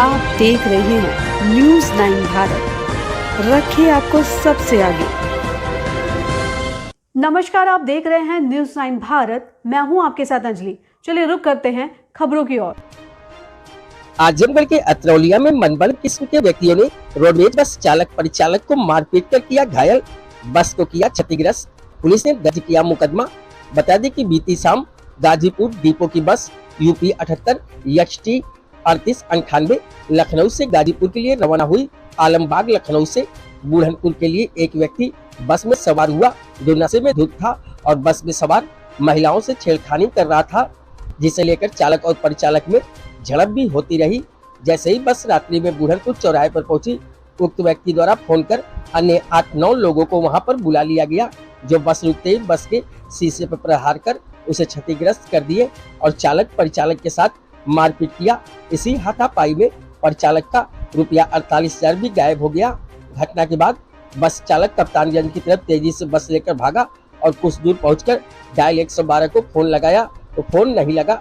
आप देख रहे हैं न्यूज़ 9 भारत, रखिए आपको सबसे आगे। नमस्कार, आप देख रहे हैं न्यूज़ 9 भारत, मैं हूं आपके साथ अंजलि। चलिए रुक करते हैं खबरों की ओर। आजमगढ़ के अतरौलिया में मनबल किस्म के व्यक्तियों ने रोडवेज बस चालक परिचालक को मारपीट कर किया घायल, बस को किया क्षतिग्रस्त। पुलिस ने दर्ज किया मुकदमा। बता दें कि बीती शाम गाजीपुर डिपो की बस यूपी 78 XT 3898 लखनऊ से गाजीपुर के लिए रवाना हुई। आलमबाग लखनऊ से बुढ़नपुर के लिए एक व्यक्ति बस में सवार हुआ जो नशे में धुत था और बस में सवार महिलाओं से छेड़खानी कर रहा था, जिसे लेकर चालक और परिचालक में झड़प भी होती रही। जैसे ही बस रात्रि में बुढ़नपुर चौराहे पर पहुंची, उक्त व्यक्ति द्वारा फोन कर अन्य 8-9 लोगों को वहां पर बुला लिया गया, जो बस रुकते ही बस के शीशे पर प्रहार कर उसे क्षतिग्रस्त कर दिए और चालक परिचालक के साथ मारपीट किया। इसी हाथापाई में परिचालक का रुपया 48,000 भी गायब हो गया। घटना के बाद बस चालक कप्तानगंज की तरफ तेजी से बस लेकर भागा और कुछ दूर पहुंचकर डायल 112 को फोन लगाया तो फोन नहीं लगा।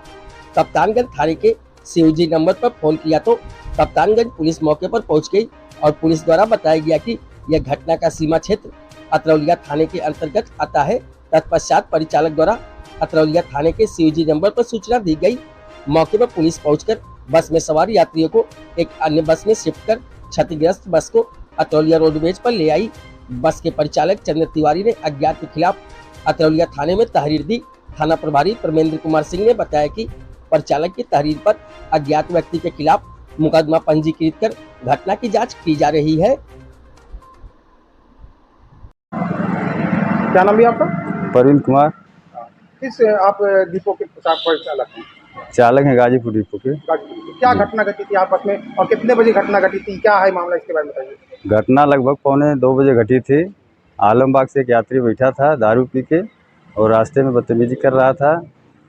कप्तानगंज थाने के COG नंबर पर फोन किया तो कप्तानगंज पुलिस मौके पर पहुंच गई और पुलिस द्वारा बताया गया कि यह घटना का सीमा क्षेत्र अतरौलिया थाने के अंतर्गत आता है। तत्पश्चात परिचालक द्वारा अतरौलिया थाने के COG नंबर पर सूचना दी गई। मौके पर पुलिस पहुंचकर बस में सवार यात्रियों को एक अन्य बस में शिफ्ट कर क्षतिग्रस्त बस को अतरौलिया रोडवेज पर ले आई। बस के परिचालक चंद्र तिवारी ने अज्ञात के खिलाफ अतरौलिया थाने में तहरीर दी। थाना प्रभारी परमेंद्र कुमार सिंह ने बताया कि परिचालक की तहरीर पर अज्ञात व्यक्ति के खिलाफ मुकदमा पंजीकृत कर घटना की जांच की जा रही है। क्या नाम है आपका? परवीन कुमार। किस आप डिपो के परिचालक हैं? चालक हैं गाजीपुर डिपो के। क्या घटना घटी थी आप बस में और कितने बजे घटना घटी थी? क्या है मामला, इसके बारे में बताइए। घटना लगभग 1:45 बजे घटी थी। आलमबाग से एक यात्री बैठा था दारू पी के और रास्ते में बदतमीजी कर रहा था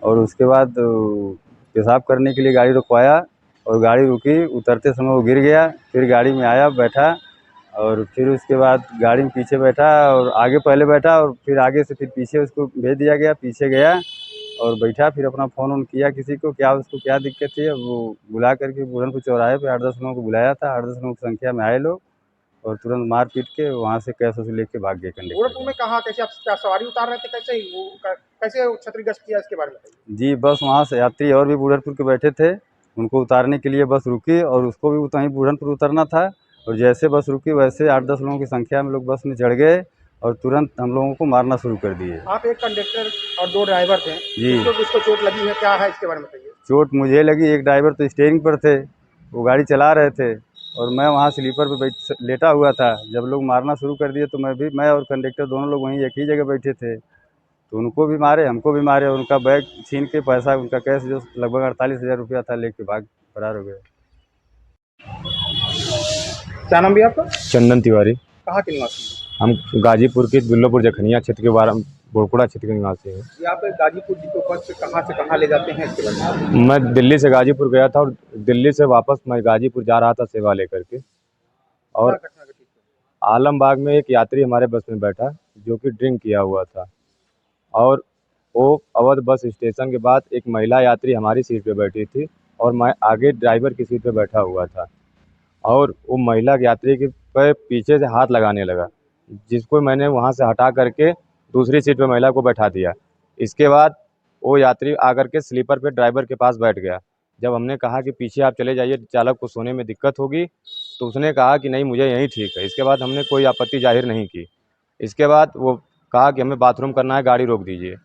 और उसके बाद पेशाब करने के लिए गाड़ी रुकवाया और गाड़ी रुकी। उतरते समय वो गिर गया, फिर गाड़ी में आया, बैठा और फिर उसके बाद गाड़ी में पीछे बैठा और आगे पहले बैठा और फिर आगे से फिर पीछे उसको भेज दिया गया। पीछे गया और बैठा, फिर अपना फ़ोन ऑन किया किसी को, क्या उसको क्या दिक्कत थी। अब वो बुला करके बुढ़नपुर चौराहे पे 8-10 लोगों को बुलाया था। 8-10 लोगों की संख्या में आए लोग और तुरंत मार पीट के वहाँ से कैश वैसे लेके भाग गए कंडक्टर। गोरखपुर में कहाँ कैसे आप क्या सवारी उतार रहे थे, कैसे कैसे क्षतिग्रस्त किया, इसके बारे में बताइए। जी, बस वहाँ से यात्री और भी बुढ़नपुर के बैठे थे, उनको उतारने के लिए बस रुकी और उसको भी वहीं बुढ़नपुर उतरना था और जैसे बस रुकी वैसे 8-10 लोगों की संख्या में लोग बस में चढ़ गए और तुरंत हम लोगों को मारना शुरू कर दिए। आप एक कंडक्टर और 2 ड्राइवर थे जी। जिसको चोट लगी है, क्या है इसके बारे में बताइए। चोट मुझे लगी, एक ड्राइवर तो स्टीयरिंग पर थे, वो गाड़ी चला रहे थे और मैं वहाँ स्लीपर पे लेटा हुआ था। जब लोग मारना शुरू कर दिए तो मैं और कंडक्टर दोनों लोग वहीं एक ही जगह बैठे थे, तो उनको भी मारे, हमको भी मारे और उनका बैग छीन के पैसा, उनका कैश जो लगभग 48,000 रुपया था लेके भाग फरार हो गए। क्या नाम भी आपका? चंदन तिवारी। कहाँ के निवासी? हम गाजीपुर के दुल्लोपुर जखनिया क्षेत्र के बोड़कुड़ा क्षेत्र के निवासी हैं। ये आप गाजीपुर डिपो बस से कहाँ ले जाते हैं, इसके बारे में? मैं दिल्ली से गाजीपुर गया था और दिल्ली से वापस मैं गाजीपुर जा रहा था सेवा लेकर के, और आलमबाग में एक यात्री हमारे बस में बैठा जो कि ड्रिंक किया हुआ था और वो अवध बस स्टेशन के बाद एक महिला यात्री हमारी सीट पे बैठी थी और मैं आगे ड्राइवर की सीट पे बैठा हुआ था और वो महिला यात्री के पे पीछे से हाथ लगाने लगा, जिसको मैंने वहाँ से हटा करके दूसरी सीट पे महिला को बैठा दिया। इसके बाद वो यात्री आकर के स्लीपर पे ड्राइवर के पास बैठ गया। जब हमने कहा कि पीछे आप चले जाइए, चालक को सोने में दिक्कत होगी, तो उसने कहा कि नहीं मुझे यहीं ठीक है। इसके बाद हमने कोई आपत्ति जाहिर नहीं की। इसके बाद वो कहा कि हमें बाथरूम करना है, गाड़ी रोक दीजिए।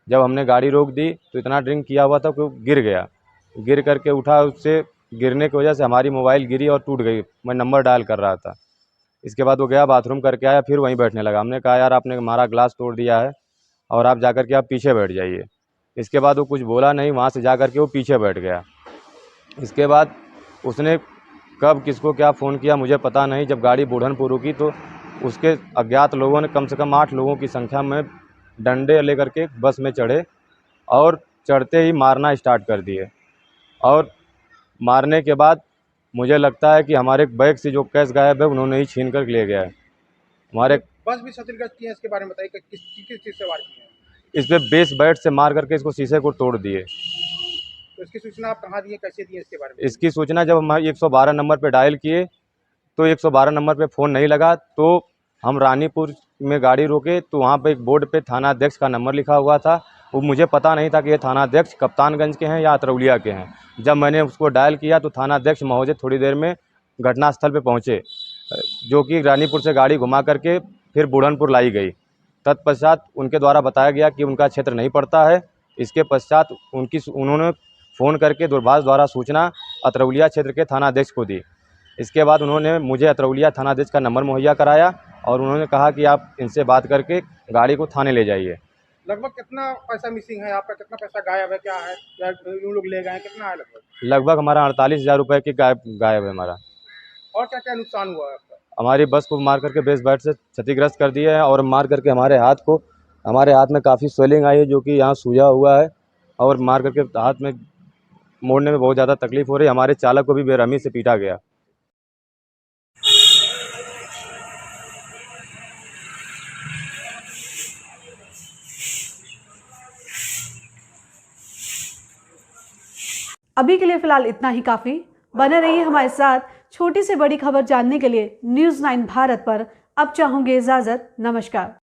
जब हमने गाड़ी रोक दी तो इतना ड्रिंक किया हुआ था कि वो गिर गया। गिर करके उठा, उससे गिरने की वजह से हमारी मोबाइल गिरी और टूट गई। मैं नंबर डायल कर रहा था। इसके बाद वो गया बाथरूम करके आया, फिर वहीं बैठने लगा। हमने कहा यार आपने हमारा ग्लास तोड़ दिया है और आप जाकर के आप पीछे बैठ जाइए। इसके बाद वो कुछ बोला नहीं, वहाँ से जा कर के वो पीछे बैठ गया। इसके बाद उसने कब किसको क्या फ़ोन किया मुझे पता नहीं। जब गाड़ी बुढ़नपुर रुकी तो उसके अज्ञात लोगों ने कम से कम 8 लोगों की संख्या में डंडे लेकर के बस में चढ़े और चढ़ते ही मारना स्टार्ट कर दिए। और मारने के बाद मुझे लगता है कि हमारे बैग से जो कैश गायब है उन्होंने ही छीन कर ले गया है। हमारे बस भी क्षतिग्रस्त किए हैं, इसके बारे में बताइए कि किस चीज़ से वार किए हैं? इस पे बेस बैट से मार करके इसको शीशे को तोड़ दिए। तो इसकी सूचना आप कहाँ दिए, कैसे दिए, इसके बारे में? इसकी सूचना जब हम 112 नंबर पे डायल किए तो 112 नंबर पे फ़ोन नहीं लगा, तो हम रानीपुर में गाड़ी रोके तो वहाँ पे एक बोर्ड पे थाना अध्यक्ष का नंबर लिखा हुआ था। वो मुझे पता नहीं था कि ये थाना अध्यक्ष कप्तानगंज के हैं या अतरौलिया के हैं। जब मैंने उसको डायल किया तो थाना अध्यक्ष महोदय थोड़ी देर में घटनास्थल पे पहुँचे, जो कि रानीपुर से गाड़ी घुमा करके फिर बुढ़नपुर लाई गई। तत्पश्चात उनके द्वारा बताया गया कि उनका क्षेत्र नहीं पड़ता है। इसके पश्चात उन्होंने फ़ोन करके दूरभाष द्वारा सूचना अतरौलिया क्षेत्र के थाना अध्यक्ष को दी। इसके बाद उन्होंने मुझे अतरौलिया थाना अध्यक्ष का नंबर मुहैया कराया और उन्होंने कहा कि आप इनसे बात करके गाड़ी को थाने ले जाइए। लगभग कितना पैसा मिसिंग है आपका, कितना पैसा गायब है, क्या है, या यूँ लोग ले गए हैं, कितना है लगभग? लगभग हमारा 48,000 रुपये की गायब है हमारा। और क्या क्या नुकसान हुआ है आपका? हमारी बस को मार करके बेस बैट से क्षतिग्रस्त कर दिया है और मार करके हमारे हाथ में काफ़ी स्वेलिंग आई है, जो कि यहाँ सूजा हुआ है, और मार करके हाथ में मोड़ने में बहुत ज़्यादा तकलीफ हो रही है। हमारे चालक को भी बेरहमी से पीटा गया। अभी के लिए फिलहाल इतना ही काफ़ी। बने रहिए हमारे साथ। छोटी से बड़ी खबर जानने के लिए न्यूज़ 9 भारत पर अब चाहूँगी इजाज़त। नमस्कार।